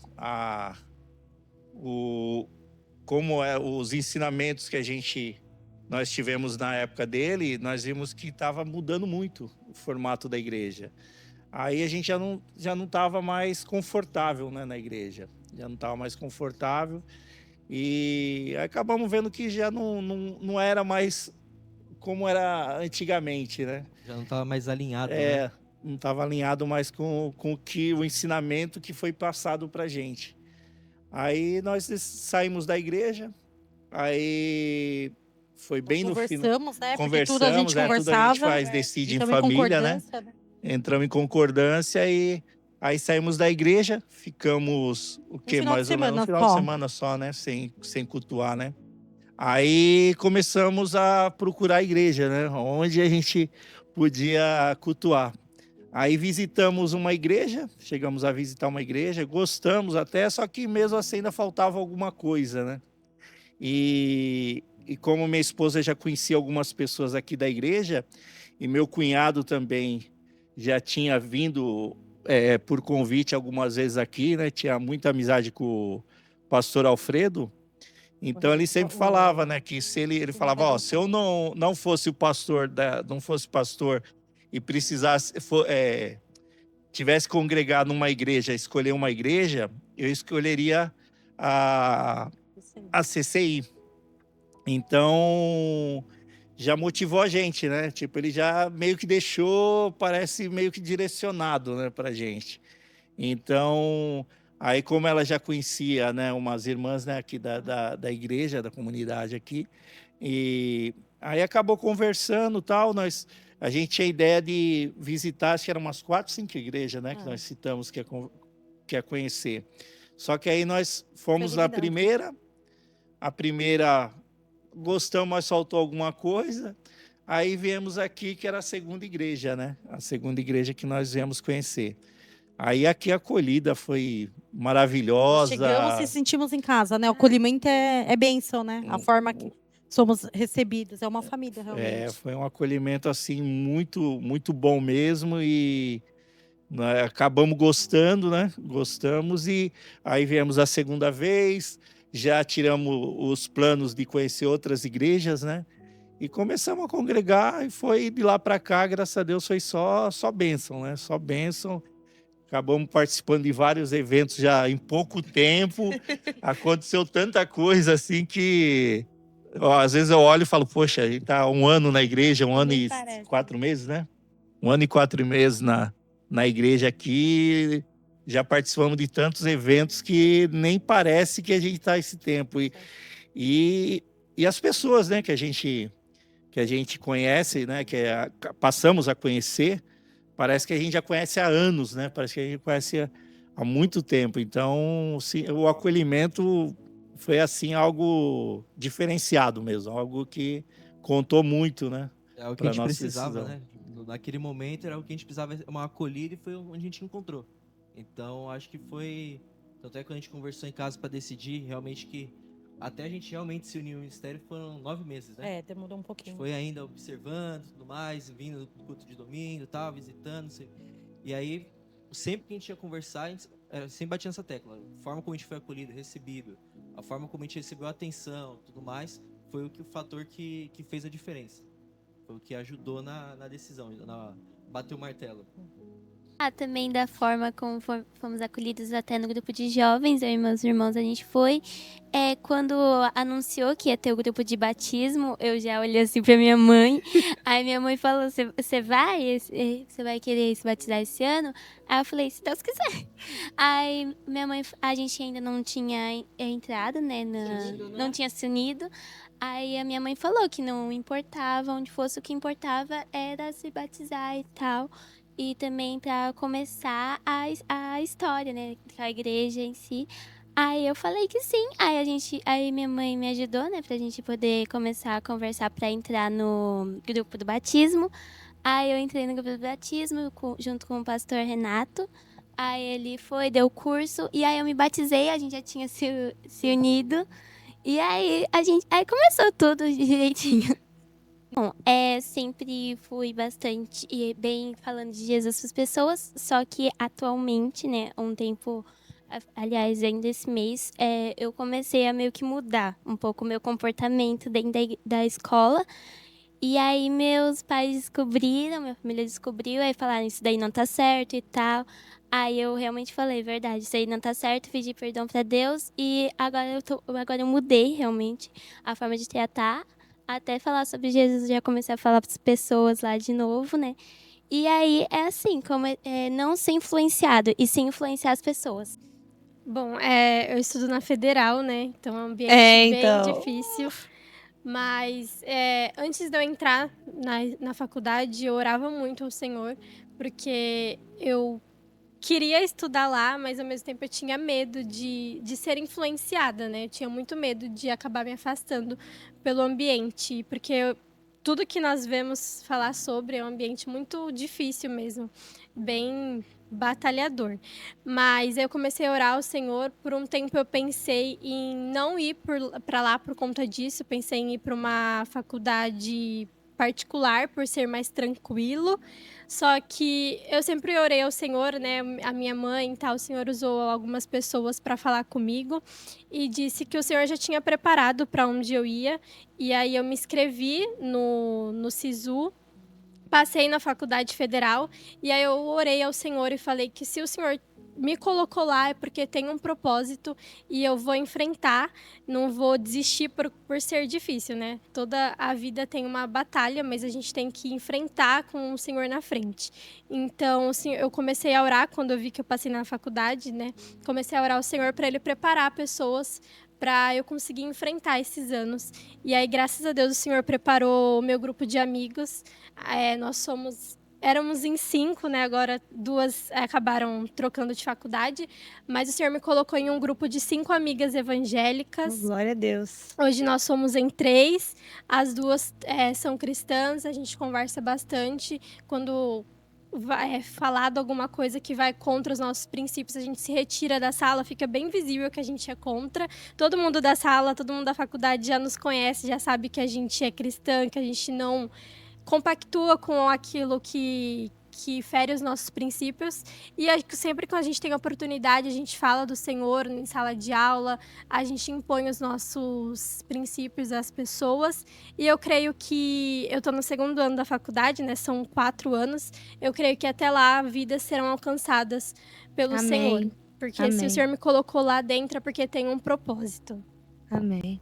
Os ensinamentos que nós tivemos na época dele, nós vimos que estava mudando muito o formato da igreja. Aí a gente já não estava mais confortável, né, na igreja. Já não estava mais confortável. E acabamos vendo que já não era mais como era antigamente, né? Já não estava mais alinhado, né? Não estava alinhado mais com o ensinamento que foi passado pra gente. Aí nós saímos da igreja, aí foi bem no final. Conversamos, né? Porque Conversamos, tudo a gente conversava. tudo a gente decide em Entramos família, né? concordância, né? Entramos em concordância e aí saímos da igreja, ficamos final mais de ou menos semana um final só. de semana só, né? Sem cultuar, né? Aí começamos a procurar a igreja, né? Onde a gente podia cultuar. Aí visitamos uma igreja, chegamos a visitar uma igreja, gostamos até, só que mesmo assim ainda faltava alguma coisa, né? E como minha esposa já conhecia algumas pessoas aqui da igreja, e meu cunhado também já tinha vindo por convite algumas vezes aqui, né? Tinha muita amizade com o pastor Alfredo. Então ele sempre falava, né, que se ele falava, ó, se eu não fosse o pastor, não fosse pastor e precisasse tivesse que congregar numa igreja, escolher uma igreja, eu escolheria a CCI. Então, já motivou a gente, né? Tipo, ele já meio que deixou, parece meio que direcionado, né, pra gente. Então, aí como ela já conhecia, né, umas irmãs, né, aqui da igreja, da comunidade aqui, e aí acabou conversando, tal, a gente tinha a ideia de visitar, acho que eram umas 4, 5 igrejas, né, que nós citamos que ia conhecer. Só que aí nós fomos na primeira, a primeira gostamos, mas faltou alguma coisa. Aí viemos aqui, que era a segunda igreja, né? A segunda igreja que nós viemos conhecer. Aí aqui a acolhida foi maravilhosa. Chegamos e sentimos em casa, né? O acolhimento é bênção, né? A forma que somos recebidos. É uma família, realmente. Foi um acolhimento, assim, muito, muito bom mesmo. E né, acabamos gostando, né? Gostamos. E aí viemos a segunda vez, já tiramos os planos de conhecer outras igrejas, né? E começamos a congregar e foi de lá para cá, graças a Deus, foi só bênção, né? Só bênção. Acabamos participando de vários eventos já em pouco tempo. Aconteceu tanta coisa assim que às vezes eu olho e falo, poxa, a gente tá 1 ano na igreja, 1 ano e 4 meses, né? 1 ano e 4 meses na igreja aqui. Já participamos de tantos eventos que nem parece que a gente está esse tempo. E as pessoas, né, que a gente conhece, né, passamos a conhecer, parece que a gente já conhece há anos, né? Parece que a gente conhece há muito tempo. Então, sim, o acolhimento foi assim algo diferenciado mesmo, algo que contou muito, né? É o que a gente precisava, né? Naquele momento era o que a gente precisava, uma acolhida, e foi onde a gente encontrou. Então, acho que foi... Tanto é que quando a gente conversou em casa para decidir, realmente que até a gente realmente se unir ao ministério foram 9 meses, né? Demorou um pouquinho. Foi ainda observando tudo mais, vindo do culto de domingo e tal, visitando. E aí, sempre que a gente ia conversar, a gente sempre batia nessa tecla. A forma como a gente foi acolhido, recebido, a forma como a gente recebeu a atenção, tudo mais, foi o fator que fez a diferença. Foi o que ajudou na decisão, bater o martelo. Também da forma como fomos acolhidos até no grupo de jovens, eu e meus irmãos, a gente foi. Quando anunciou que ia ter o grupo de batismo, eu já olhei assim pra minha mãe. Aí minha mãe falou, você vai querer se batizar esse ano? Aí eu falei, se Deus quiser. Aí minha mãe, a gente ainda não tinha entrado, né? Não tinha se unido. Aí a minha mãe falou que não importava onde fosse, o que importava era se batizar e tal. E também para começar a história, né, da igreja em si. Aí eu falei que sim. Aí minha mãe me ajudou, né, pra gente poder começar a conversar para entrar no grupo do batismo. Aí eu entrei no grupo do batismo junto com o pastor Renato. Aí ele deu o curso e aí eu me batizei, a gente já tinha se unido. E aí aí começou tudo direitinho. Bom, sempre fui bastante e bem falando de Jesus para as pessoas, só que atualmente, né, aliás, ainda esse mês, eu comecei a meio que mudar um pouco o meu comportamento dentro da escola. E aí meus pais descobriram, minha família descobriu, aí falaram, isso daí não tá certo e tal. Aí eu realmente falei, verdade, isso aí não tá certo, pedi perdão para Deus e agora eu mudei realmente a forma de tratar. Até falar sobre Jesus, já comecei a falar para as pessoas lá de novo, né? E aí é assim, como não ser influenciado, e sim influenciar as pessoas. Bom, eu estudo na Federal, né? Então é um ambiente bem difícil. Mas antes de eu entrar na faculdade, eu orava muito ao Senhor, porque eu queria estudar lá, mas ao mesmo tempo eu tinha medo de ser influenciada, né? Eu tinha muito medo de acabar me afastando pelo ambiente, porque tudo que nós vemos falar sobre é um ambiente muito difícil mesmo, bem batalhador. Mas eu comecei a orar ao Senhor, por um tempo eu pensei em não ir para lá por conta disso, pensei em ir para uma faculdade particular por ser mais tranquilo. Só que eu sempre orei ao Senhor, né? A minha mãe e tal, o Senhor usou algumas pessoas para falar comigo e disse que o Senhor já tinha preparado para onde eu ia. E aí eu me inscrevi no SISU passei na faculdade federal e aí eu orei ao Senhor e falei que se o Senhor me colocou lá é porque tem um propósito e eu vou enfrentar, não vou desistir por ser difícil, né? Toda a vida tem uma batalha, mas a gente tem que enfrentar com o Senhor na frente. Então, assim, eu comecei a orar quando eu vi que eu passei na faculdade, né? Comecei a orar ao Senhor para Ele preparar pessoas para eu conseguir enfrentar esses anos. E aí, graças a Deus, o Senhor preparou o meu grupo de amigos. Éramos em 5, né? Agora 2 acabaram trocando de faculdade. Mas o Senhor me colocou em um grupo de 5 amigas evangélicas. Glória a Deus. Hoje nós somos em 3. As 2 são cristãs. A gente conversa bastante. Quando é falado alguma coisa que vai contra os nossos princípios, a gente se retira da sala. Fica bem visível que a gente é contra. Todo mundo da sala, todo mundo da faculdade já nos conhece, já sabe que a gente é cristã, que a gente não compactua com aquilo que fere os nossos princípios. E sempre que a gente tem oportunidade, a gente fala do Senhor em sala de aula, a gente impõe os nossos princípios às pessoas. E eu creio que eu estou no 2º ano da faculdade, né? São 4 anos. Eu creio que até lá vidas serão alcançadas pelo Amém. Senhor. Porque se Amém. o Senhor me colocou lá dentro é porque tem um propósito. Amém.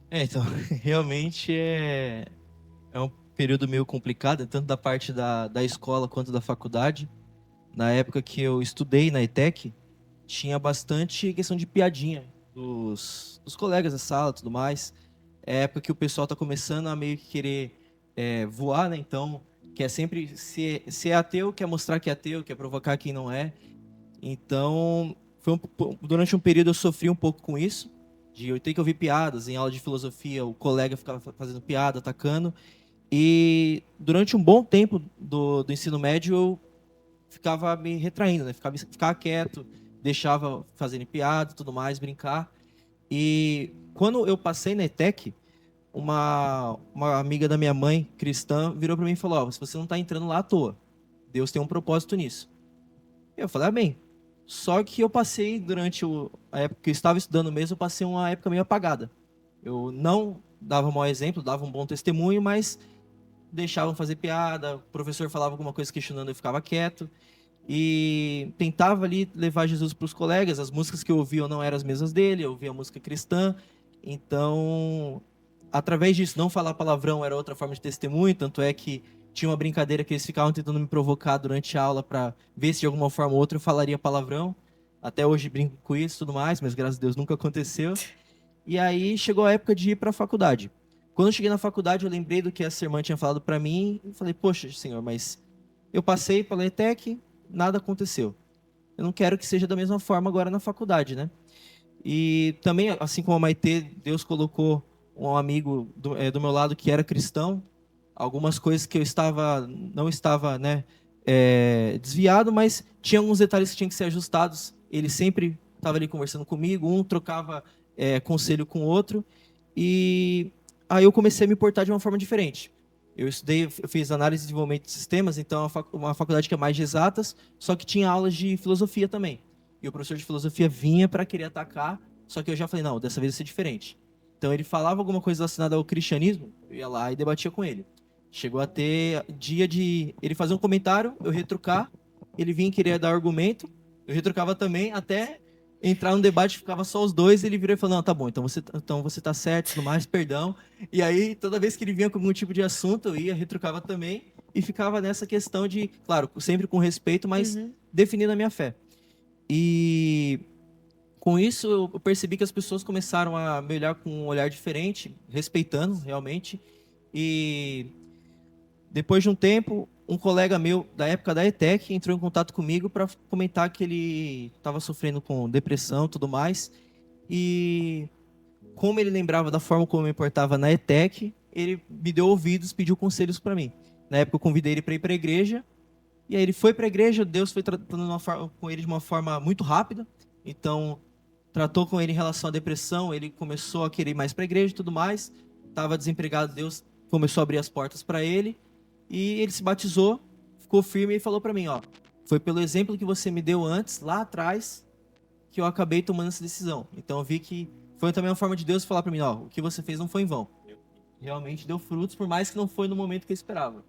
Então, realmente é um período meio complicado, tanto da parte da escola quanto da faculdade. Na época que eu estudei na ETEC, tinha bastante questão de piadinha dos colegas da sala e tudo mais. É época que o pessoal tá começando a meio que querer voar, né? Então, quer sempre ser ateu, quer mostrar que é ateu, quer provocar quem não é. Então, durante um período eu sofri um pouco com isso, de eu ter que ouvir piadas em aula de filosofia, o colega ficava fazendo piada, atacando. E durante um bom tempo do ensino médio eu ficava me retraindo, né? Ficava quieto, deixava fazendo piada e tudo mais, brincar. E quando eu passei na ETEC, uma amiga da minha mãe, cristã, virou para mim e falou: "Ó, se você não está entrando lá à toa, Deus tem um propósito nisso." Eu falei: "Amém." Só que eu passei, durante a época que eu estava estudando mesmo, eu passei uma época meio apagada. Eu não dava um mau exemplo, dava um bom testemunho, mas deixavam fazer piada, o professor falava alguma coisa questionando, eu ficava quieto. E tentava ali levar Jesus para os colegas. As músicas que eu ouvia não eram as mesmas dele, eu ouvia música cristã. Então, através disso, não falar palavrão era outra forma de testemunho. Tanto é que tinha uma brincadeira que eles ficavam tentando me provocar durante a aula para ver se de alguma forma ou outra eu falaria palavrão. Até hoje brinco com isso e tudo mais, mas graças a Deus nunca aconteceu. E aí chegou a época de ir para a faculdade. Quando eu cheguei na faculdade, eu lembrei do que essa irmã tinha falado para mim e falei: "Poxa, Senhor, mas eu passei pela ETEC, nada aconteceu. Eu não quero que seja da mesma forma agora na faculdade, né?" E também, assim como a Maitê, Deus colocou um amigo do meu lado que era cristão. Algumas coisas que eu não estava, né, desviado, mas tinha alguns detalhes que tinham que ser ajustados. Ele sempre estava ali conversando comigo, um trocava conselho com o outro. E aí eu comecei a me portar de uma forma diferente. Eu fiz análise e desenvolvimento de sistemas, então é uma faculdade que é mais de exatas, só que tinha aulas de filosofia também. E o professor de filosofia vinha para querer atacar, só que eu já falei: "Não, dessa vez vai ser diferente." Então ele falava alguma coisa relacionada ao cristianismo, eu ia lá e debatia com ele. Chegou a ter dia de ele fazer um comentário, eu retrucar, ele vinha querer dar argumento, eu retrucava também, até entrar no debate, ficava só os dois, ele virou e falou: "Não, tá bom, então você tá certo, tudo mais, perdão." E aí, toda vez que ele vinha com algum tipo de assunto, eu ia, retrucava também, e ficava nessa questão de, claro, sempre com respeito, mas definindo a minha fé. E com isso, eu percebi que as pessoas começaram a me olhar com um olhar diferente, respeitando, realmente. E depois de um tempo, um colega meu, da época da ETEC, entrou em contato comigo para comentar que ele estava sofrendo com depressão e tudo mais. E como ele lembrava da forma como eu me portava na ETEC, ele me deu ouvidos, pediu conselhos para mim. Na época eu convidei ele para ir para a igreja, e aí ele foi para a igreja. Deus foi tratando com ele de uma forma muito rápida. Então, tratou com ele em relação à depressão, ele começou a querer ir mais para a igreja e tudo mais. Estava desempregado, Deus começou a abrir as portas para ele. E ele se batizou, ficou firme e falou para mim: "Ó, foi pelo exemplo que você me deu antes, lá atrás, que eu acabei tomando essa decisão." Então eu vi que foi também uma forma de Deus falar para mim: "Ó, o que você fez não foi em vão." Realmente deu frutos, por mais que não foi no momento que eu esperava.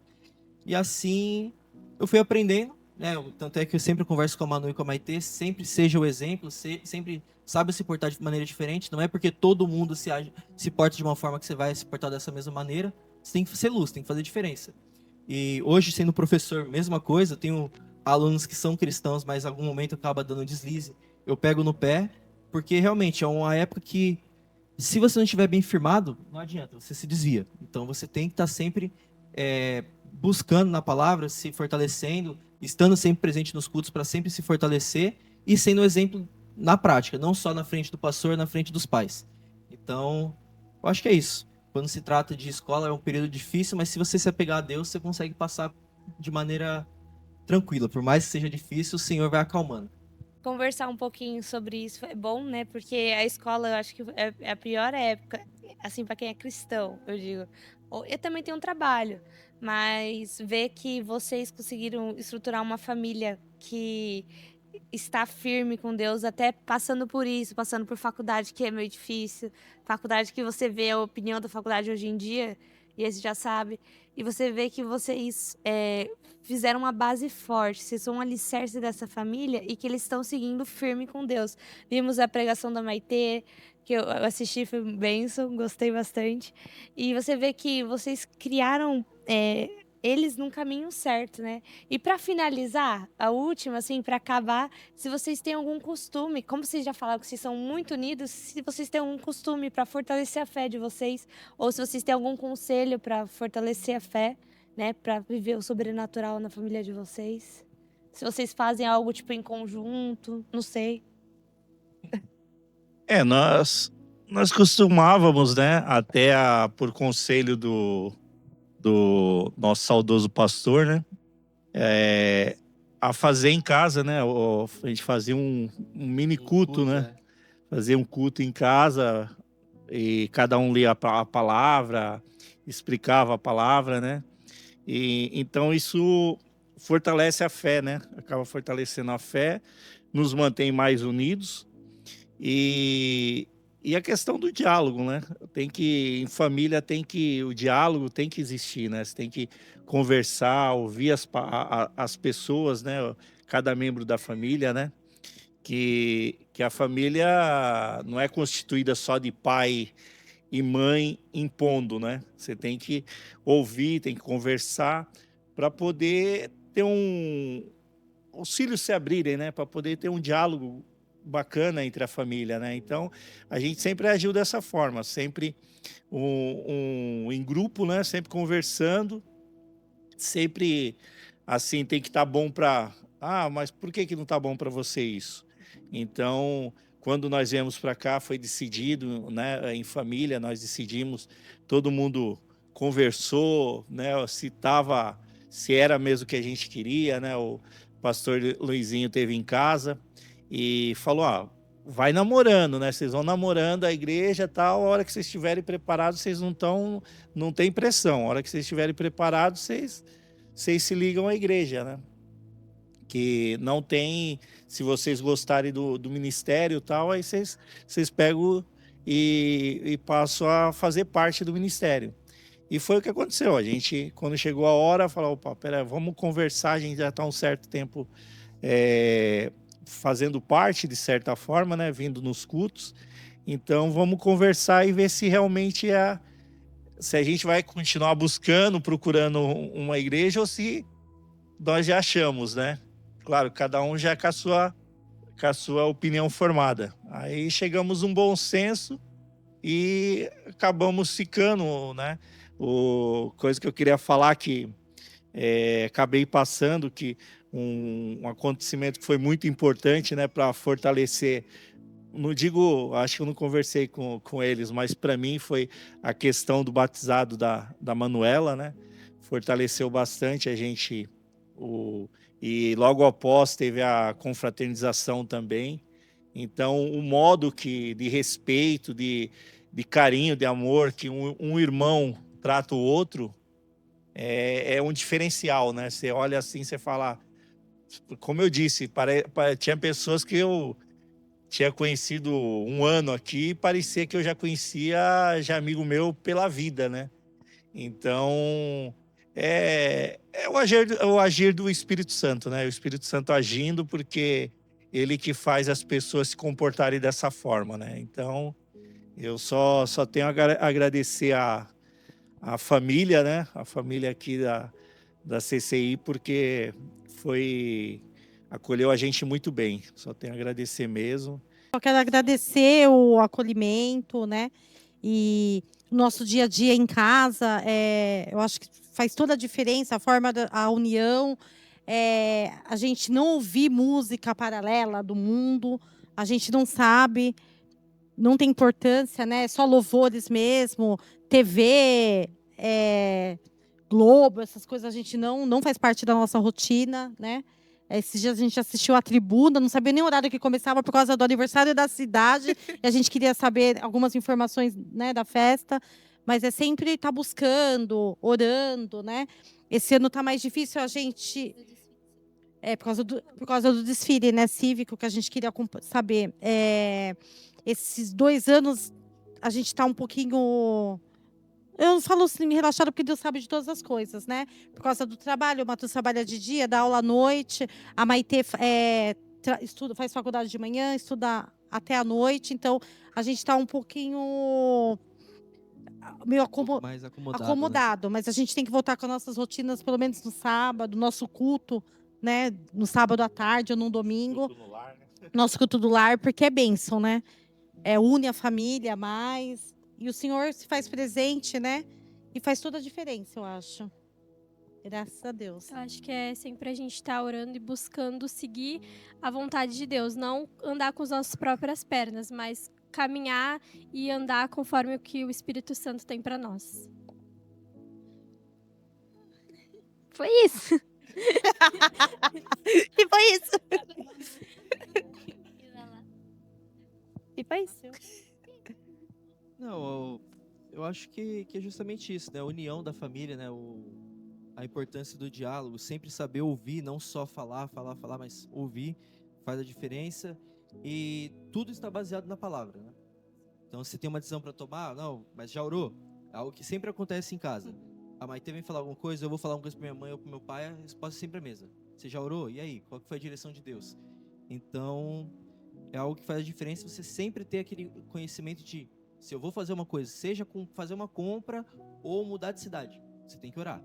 E assim eu fui aprendendo, né? Tanto é que eu sempre converso com a Manu e com a Maitê, sempre seja o exemplo, sempre saiba se portar de maneira diferente. Não é porque todo mundo se porta de uma forma que você vai se portar dessa mesma maneira. Você tem que ser luz, tem que fazer diferença. E hoje, sendo professor, mesma coisa. Eu tenho alunos que são cristãos, mas em algum momento acaba dando deslize. Eu pego no pé, porque realmente é uma época que, se você não estiver bem firmado, não adianta, você se desvia. Então você tem que estar sempre buscando na palavra, se fortalecendo, estando sempre presente nos cultos para sempre se fortalecer e sendo exemplo na prática, não só na frente do pastor, na frente dos pais. Então, eu acho que é isso. Quando se trata de escola, é um período difícil, mas se você se apegar a Deus, você consegue passar de maneira tranquila. Por mais que seja difícil, o Senhor vai acalmando. Conversar um pouquinho sobre isso é bom, né? Porque a escola, eu acho que é a pior época, assim, para quem é cristão, eu digo. Eu também tenho um trabalho, mas ver que vocês conseguiram estruturar uma família que está firme com Deus, até passando por isso, passando por faculdade que é meio difícil, faculdade que você vê a opinião da faculdade hoje em dia, e aí você já sabe, e você vê que vocês fizeram uma base forte, vocês são um alicerce dessa família e que eles estão seguindo firme com Deus. Vimos a pregação da Maitê, que eu assisti, foi bênção, gostei bastante. E você vê que vocês criaram eles num caminho certo, né? E para finalizar, a última, assim, para acabar, se vocês têm algum costume, como vocês já falaram que vocês são muito unidos, se vocês têm algum costume para fortalecer a fé de vocês, ou se vocês têm algum conselho para fortalecer a fé, né, para viver o sobrenatural na família de vocês. Se vocês fazem algo tipo em conjunto, não sei. Nós costumávamos, né, por conselho do nosso saudoso pastor, né, a fazer em casa, né, a gente fazia um mini culto, né, fazia um culto em casa e cada um lia a palavra, explicava a palavra, né, e então isso fortalece a fé, né, acaba fortalecendo a fé, nos mantém mais unidos. E a questão do diálogo, né? Em família o diálogo tem que existir, né? Você tem que conversar, ouvir as pessoas, né? Cada membro da família, né? Que a família não é constituída só de pai e mãe impondo, né? Você tem que ouvir, tem que conversar para poder ter os cílios se abrirem, né? Para poder ter um diálogo bacana entre a família, né? Então, a gente sempre agiu dessa forma, sempre em grupo, né? Sempre conversando, sempre assim, tem que estar bom para... Ah, mas por que não está bom para você isso? Então, quando nós viemos para cá, foi decidido, né? Em família, nós decidimos, todo mundo conversou, né? Se era mesmo o que a gente queria, né? O pastor Luizinho teve em casa e falou, vai namorando, né? Vocês vão namorando a igreja, tal, a hora que vocês estiverem preparados, vocês não tem pressão. A hora que vocês estiverem preparados, vocês se ligam à igreja, né? Que não tem, se vocês gostarem do ministério, tal, aí vocês pegam e passam a fazer parte do ministério. E foi o que aconteceu. A gente, quando chegou a hora, falou, opa, pera, vamos conversar, a gente já está um certo tempo fazendo parte, de certa forma, né, vindo nos cultos. Então, vamos conversar e ver se realmente se a gente vai continuar procurando uma igreja ou se nós já achamos, né? Claro, cada um já com a sua opinião formada. Aí chegamos a um bom senso e acabamos ficando, né? Coisa que eu queria falar que acabei passando, que um acontecimento que foi muito importante, né, para fortalecer, não digo, acho que eu não conversei com eles, mas para mim foi a questão do batizado da Manuela, né, fortaleceu bastante a gente, e logo após teve a confraternização também. Então o modo de respeito, de carinho, de amor que um irmão trata o outro é um diferencial, né? Você olha assim, você fala, como eu disse, tinha pessoas que eu tinha conhecido um ano aqui e parecia que eu já conhecia amigo meu pela vida, né? Então, é É o agir do Espírito Santo, né? O Espírito Santo agindo, porque ele que faz as pessoas se comportarem dessa forma, né? Então, eu só tenho a agradecer a família, né? A família aqui da CCI, porque acolheu a gente muito bem. Só tenho a agradecer mesmo. Eu quero agradecer o acolhimento, né? E o nosso dia a dia em casa, eu acho que faz toda a diferença, a união. A gente não ouvir música paralela do mundo, a gente não sabe, não tem importância, né? Só louvores mesmo, TV, Globo, essas coisas a gente não faz parte da nossa rotina, né? Esses dias a gente assistiu a Tribuna, não sabia nem o horário que começava por causa do aniversário da cidade, e a gente queria saber algumas informações, né, da festa, mas é sempre estar buscando, orando, né? Esse ano está mais difícil a gente... por causa do desfile, né, cívico, que a gente queria saber. Esses 2 anos, a gente está um pouquinho... Eu não falo assim, me relaxado, porque Deus sabe de todas as coisas, né? Por causa do trabalho, o Matheus trabalha de dia, dá aula à noite, a Maitê faz faculdade de manhã, estuda até à noite, então a gente está um pouquinho meio Mais acomodado. acomodado, mas a gente tem que voltar com as nossas rotinas, pelo menos no sábado, nosso culto, né? No sábado à tarde ou no domingo. Culto no lar, né? Nosso culto do lar, porque é bênção, né? Une a família mais. E o Senhor se faz presente, né? E faz toda a diferença, eu acho. Graças a Deus. Eu acho que é sempre a gente estar orando e buscando seguir a vontade de Deus. Não andar com as nossas próprias pernas, mas caminhar e andar conforme o que o Espírito Santo tem para nós. Foi isso. E foi isso. E foi isso. Não, eu acho que é justamente isso, né? A união da família, né? A importância do diálogo, sempre saber ouvir, não só falar, mas ouvir faz a diferença. E tudo está baseado na palavra, né? Então, se tem uma decisão para tomar, não, mas já orou? É algo que sempre acontece em casa. A Maitê vem falar alguma coisa, eu vou falar alguma coisa para minha mãe ou para meu pai, a resposta é sempre a mesma. Você já orou? E aí? Qual que foi a direção de Deus? Então, é algo que faz a diferença você sempre ter aquele conhecimento de se eu vou fazer uma coisa, seja fazer uma compra ou mudar de cidade, você tem que orar.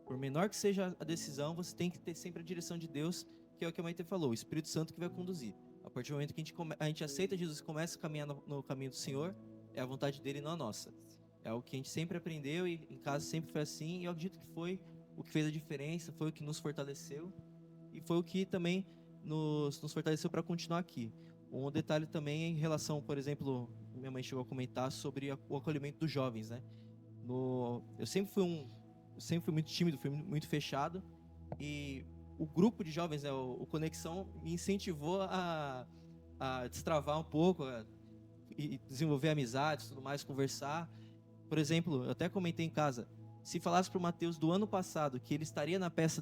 Por menor que seja a decisão, você tem que ter sempre a direção de Deus, que é o que a Maitê falou, o Espírito Santo que vai conduzir. A partir do momento que a gente aceita Jesus e começa a caminhar no caminho do Senhor, é a vontade dele e não a nossa. É algo que a gente sempre aprendeu e em casa sempre foi assim, e eu acredito que foi o que fez a diferença, foi o que nos fortaleceu e foi o que também nos fortaleceu para continuar aqui. Um detalhe também em relação, por exemplo, minha mãe chegou a comentar sobre o acolhimento dos jovens, né? Eu sempre fui muito tímido, fui muito fechado, e o grupo de jovens, né, o Conexão, me incentivou a destravar um pouco, e desenvolver amizades, tudo mais, conversar. Por exemplo, eu até comentei em casa, se falasse para o Matheus do ano passado que ele estaria na peça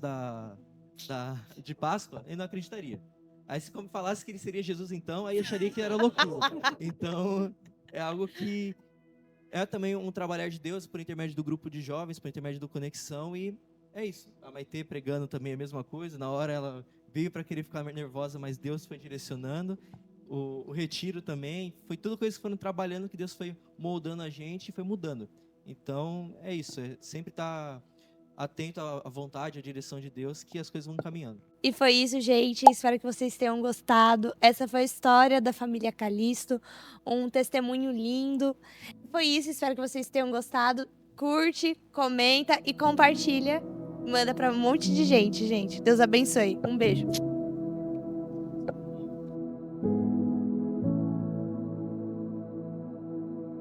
de Páscoa, ele não acreditaria. Aí se como falasse que ele seria Jesus então, aí acharia que era loucura. Então, é algo que é também um trabalhar de Deus por intermédio do grupo de jovens, por intermédio do Conexão, e é isso. A Maitê pregando também a mesma coisa, na hora ela veio para querer ficar nervosa, mas Deus foi direcionando. O retiro também, foi tudo coisas que foram trabalhando, que Deus foi moldando a gente e foi mudando. Então, é isso, sempre estar atento à vontade, à direção de Deus, que as coisas vão caminhando. E foi isso, gente. Espero que vocês tenham gostado. Essa foi a história da família Calisto, um testemunho lindo. Foi isso, espero que vocês tenham gostado. Curte, comenta e compartilha. Manda para um monte de gente, gente. Deus abençoe. Um beijo.